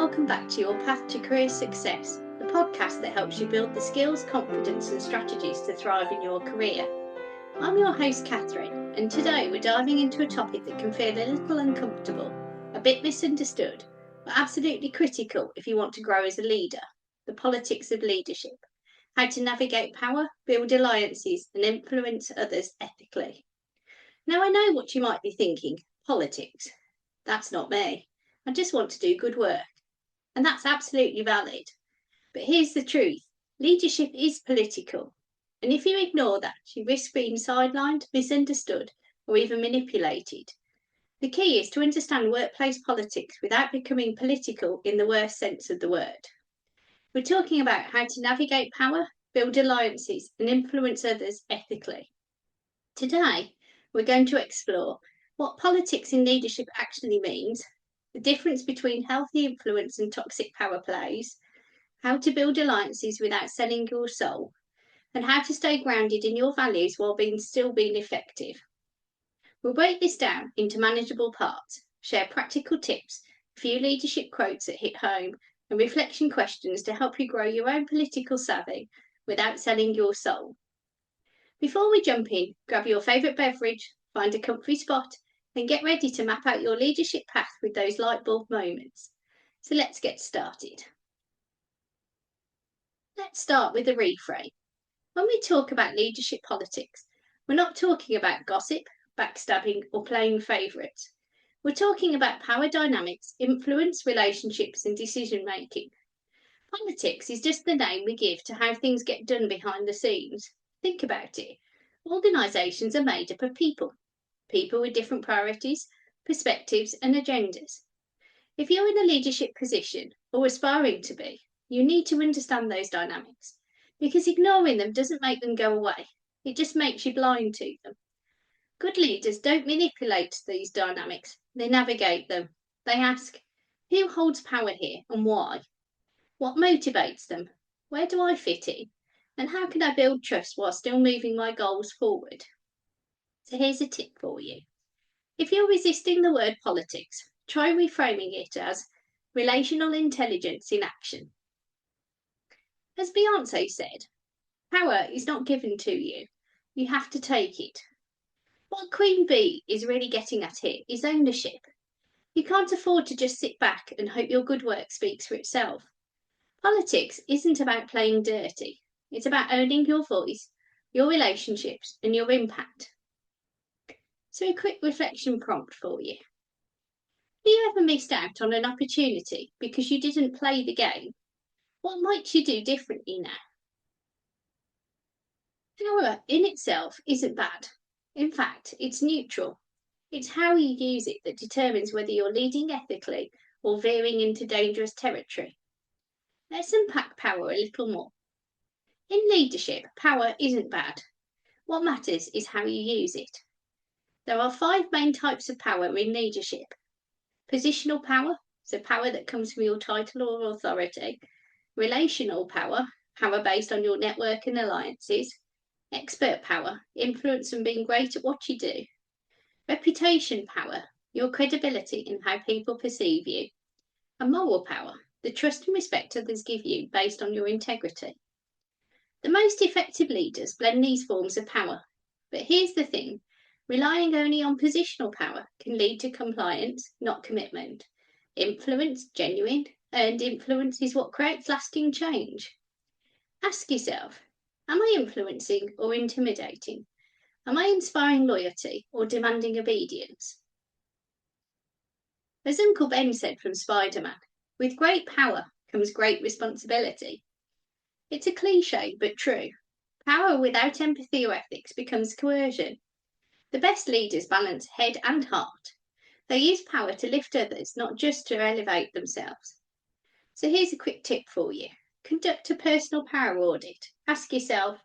welcome back to Your Path to Career Success, the podcast that helps you build the skills, confidence and strategies to thrive in your career. I'm your host Catherine, and today we're diving into a topic that can feel a little uncomfortable, a bit misunderstood, but absolutely critical if you want to grow as a leader: the politics of leadership. How to navigate power, build alliances and influence others ethically. Now, I know what you might be thinking: politics. That's not me. I just want to do good work. And that's absolutely valid. But here's the truth: leadership is political. And if you ignore that, you risk being sidelined, misunderstood, or even manipulated. The key is to understand workplace politics without becoming political in the worst sense of the word. We're talking about how to navigate power, build alliances, and influence others ethically. Today, we're going to explore what politics in leadership actually means, the difference between healthy influence and toxic power plays, how to build alliances without selling your soul, and how to stay grounded in your values while still being effective. We'll break this down into manageable parts, share practical tips, a few leadership quotes that hit home, and reflection questions to help you grow your own political savvy without selling your soul. Before we jump in, grab your favourite beverage, find a comfy spot, and get ready to map out your leadership path with those light bulb moments. So let's get started. Let's start with a reframe. When we talk about leadership politics, we're not talking about gossip, backstabbing, or playing favourites. We're talking about power dynamics, influence, relationships, and decision making. Politics is just the name we give to how things get done behind the scenes. Think about it. Organisations are made up of people with different priorities, perspectives, and agendas. If you're in a leadership position, or aspiring to be, you need to understand those dynamics, because ignoring them doesn't make them go away. It just makes you blind to them. Good leaders don't manipulate these dynamics, they navigate them. They ask, who holds power here and why? What motivates them? Where do I fit in? And how can I build trust while still moving my goals forward? So here's a tip for you. If you're resisting the word politics, try reframing it as relational intelligence in action. As Beyonce said, power is not given to you. You have to take it. What Queen Bee is really getting at here is ownership. You can't afford to just sit back and hope your good work speaks for itself. Politics isn't about playing dirty. It's about owning your voice, your relationships, and your impact. So a quick reflection prompt for you. Have you ever missed out on an opportunity because you didn't play the game? What might you do differently now? Power in itself isn't bad. In fact, it's neutral. It's how you use it that determines whether you're leading ethically or veering into dangerous territory. Let's unpack power a little more. In leadership, power isn't bad. What matters is how you use it. There are 5 main types of power in leadership. Positional power, so power that comes from your title or authority. Relational power, power based on your network and alliances. Expert power, influence and being great at what you do. Reputation power, your credibility in how people perceive you. And moral power, the trust and respect others give you based on your integrity. The most effective leaders blend these forms of power. But here's the thing: relying only on positional power can lead to compliance, not commitment. Influence, genuine, earned influence is what creates lasting change. Ask yourself, am I influencing or intimidating? Am I inspiring loyalty or demanding obedience? As Uncle Ben said from Spider-Man, with great power comes great responsibility. It's a cliche, but true. Power without empathy or ethics becomes coercion. The best leaders balance head and heart. They use power to lift others, not just to elevate themselves. So here's a quick tip for you. Conduct a personal power audit. Ask yourself,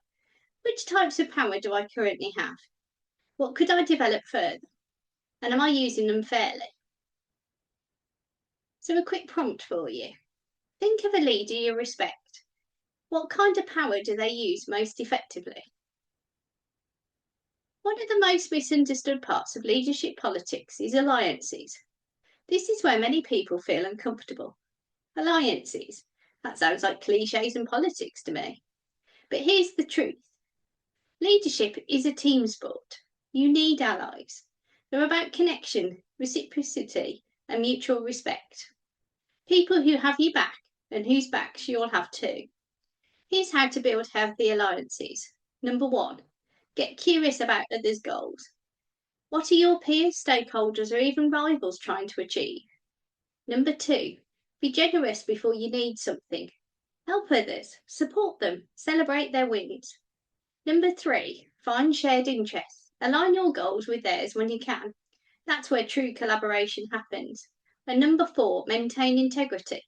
which types of power do I currently have? What could I develop further? And am I using them fairly? So a quick prompt for you. Think of a leader you respect. What kind of power do they use most effectively? One of the most misunderstood parts of leadership politics is alliances. This is where many people feel uncomfortable. Alliances. That sounds like cliches and politics to me. But here's the truth. Leadership is a team sport. You need allies. They're about connection, reciprocity, and mutual respect. People who have your back and whose backs you'll have too. Here's how to build healthy alliances. Number 1, get curious about others' goals. What are your peers, stakeholders, or even rivals trying to achieve? Number 2, be generous before you need something. Help others, support them, celebrate their wins. Number 3, find shared interests. Align your goals with theirs when you can. That's where true collaboration happens. And number 4, maintain integrity.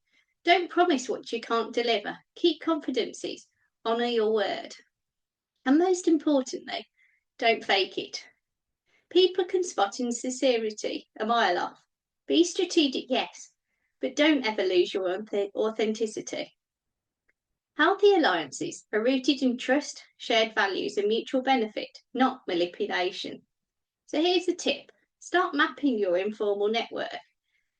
Don't promise what you can't deliver. Keep confidences. Honour your word. And most importantly, don't fake it. People can spot insincerity a mile off. Be strategic, yes, but don't ever lose your authenticity. Healthy alliances are rooted in trust, shared values, and mutual benefit, not manipulation. So here's a tip. Start mapping your informal network.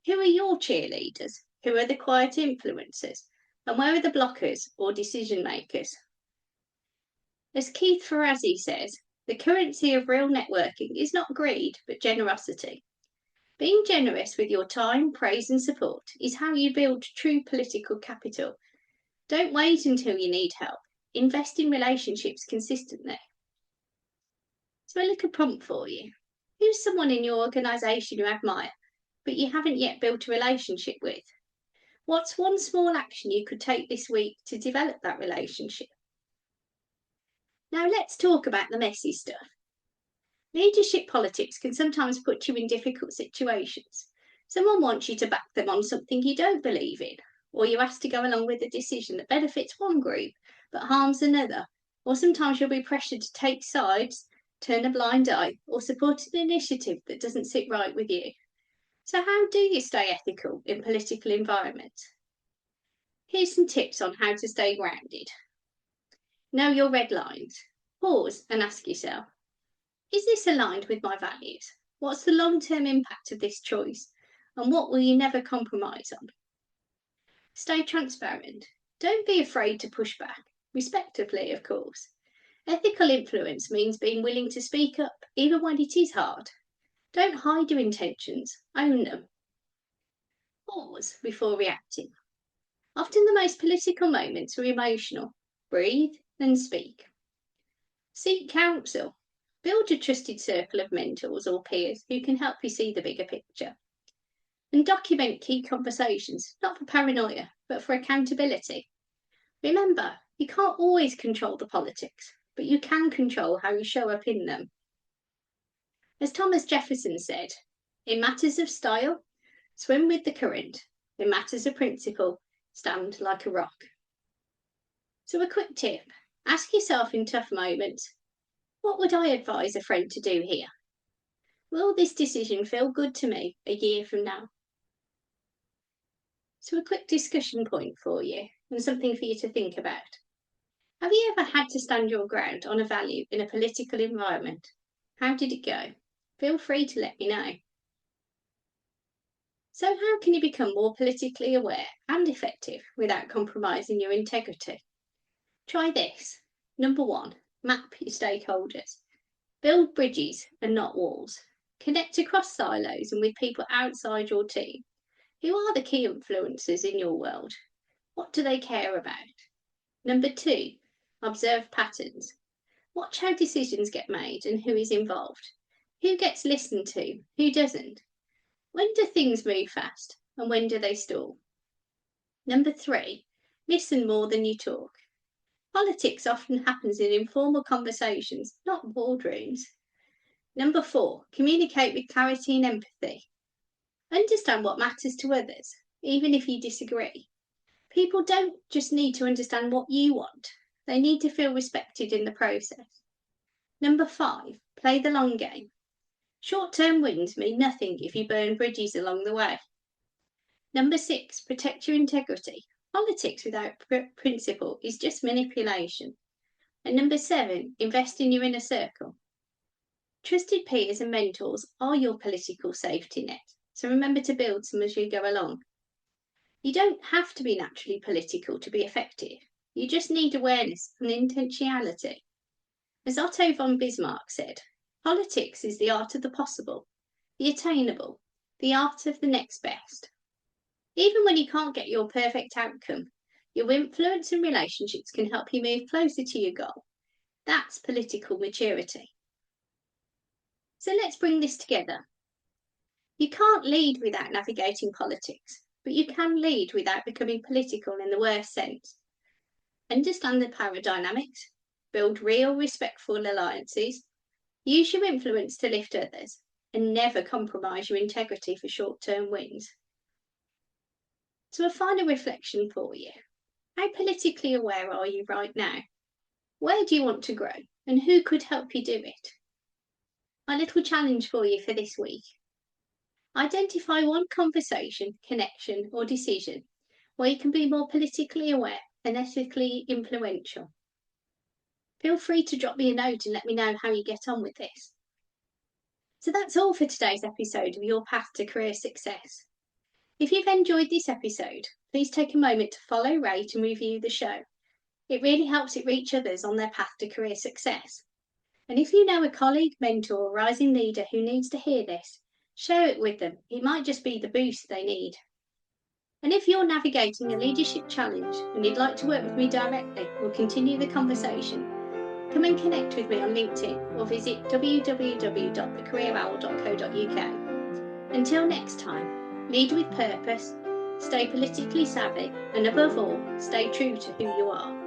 Who are your cheerleaders? Who are the quiet influencers? And where are the blockers or decision makers? As Keith Ferrazzi says, the currency of real networking is not greed, but generosity. Being generous with your time, praise, and support is how you build true political capital. Don't wait until you need help. Invest in relationships consistently. So, a little prompt for you. Who's someone in your organisation you admire, but you haven't yet built a relationship with? What's one small action you could take this week to develop that relationship? Now, let's talk about the messy stuff. Leadership politics can sometimes put you in difficult situations. Someone wants you to back them on something you don't believe in, or you're asked to go along with a decision that benefits one group but harms another, or sometimes you'll be pressured to take sides, turn a blind eye, or support an initiative that doesn't sit right with you. So how do you stay ethical in political environments? Here's some tips on how to stay grounded. Know your red lines. Pause and ask yourself, is this aligned with my values? What's the long-term impact of this choice? And what will you never compromise on? Stay transparent. Don't be afraid to push back, respectfully, of course. Ethical influence means being willing to speak up, even when it is hard. Don't hide your intentions, own them. Pause before reacting. Often the most political moments are emotional. Breathe and speak. Seek counsel. Build a trusted circle of mentors or peers who can help you see the bigger picture. And document key conversations, not for paranoia, but for accountability. Remember, you can't always control the politics, but you can control how you show up in them. As Thomas Jefferson said, in matters of style, swim with the current. In matters of principle, stand like a rock. So a quick tip, ask yourself in tough moments, what would I advise a friend to do here? Will this decision feel good to me a year from now? So a quick discussion point for you and something for you to think about. Have you ever had to stand your ground on a value in a political environment? How did it go? Feel free to let me know. So how can you become more politically aware and effective without compromising your integrity? Try this. Number 1, map your stakeholders. Build bridges and not walls. Connect across silos and with people outside your team. Who are the key influencers in your world? What do they care about? Number 2, observe patterns. Watch how decisions get made and who is involved. Who gets listened to? Who doesn't? When do things move fast and when do they stall? Number 3, listen more than you talk. Politics often happens in informal conversations, not boardrooms. Number 4, communicate with clarity and empathy. Understand what matters to others, even if you disagree. People don't just need to understand what you want, they need to feel respected in the process. Number 5, play the long game. Short-term wins mean nothing if you burn bridges along the way. Number 6, protect your integrity. Politics without principle is just manipulation. And number 7, invest in your inner circle. Trusted peers and mentors are your political safety net, so remember to build some as you go along. You don't have to be naturally political to be effective. You just need awareness and intentionality. As Otto von Bismarck said, politics is the art of the possible, the attainable, the art of the next best. Even when you can't get your perfect outcome, your influence and relationships can help you move closer to your goal. That's political maturity. So let's bring this together. You can't lead without navigating politics, but you can lead without becoming political in the worst sense. Understand the power dynamics, build real, respectful alliances, use your influence to lift others, and never compromise your integrity for short-term wins. So a final reflection for you. How politically aware are you right now? Where do you want to grow, and who could help you do it? My little challenge for you for this week. Identify one conversation, connection, or decision where you can be more politically aware and ethically influential. Feel free to drop me a note and let me know how you get on with this. So that's all for today's episode of Your Path to Career Success. If you've enjoyed this episode, please take a moment to follow, rate, and review the show. It really helps it reach others on their path to career success. And if you know a colleague, mentor, or rising leader who needs to hear this, share it with them. It might just be the boost they need. And if you're navigating a leadership challenge and you'd like to work with me directly or continue the conversation, come and connect with me on LinkedIn or visit www.thecareerowl.co.uk. Until next time, lead with purpose, stay politically savvy, and above all, stay true to who you are.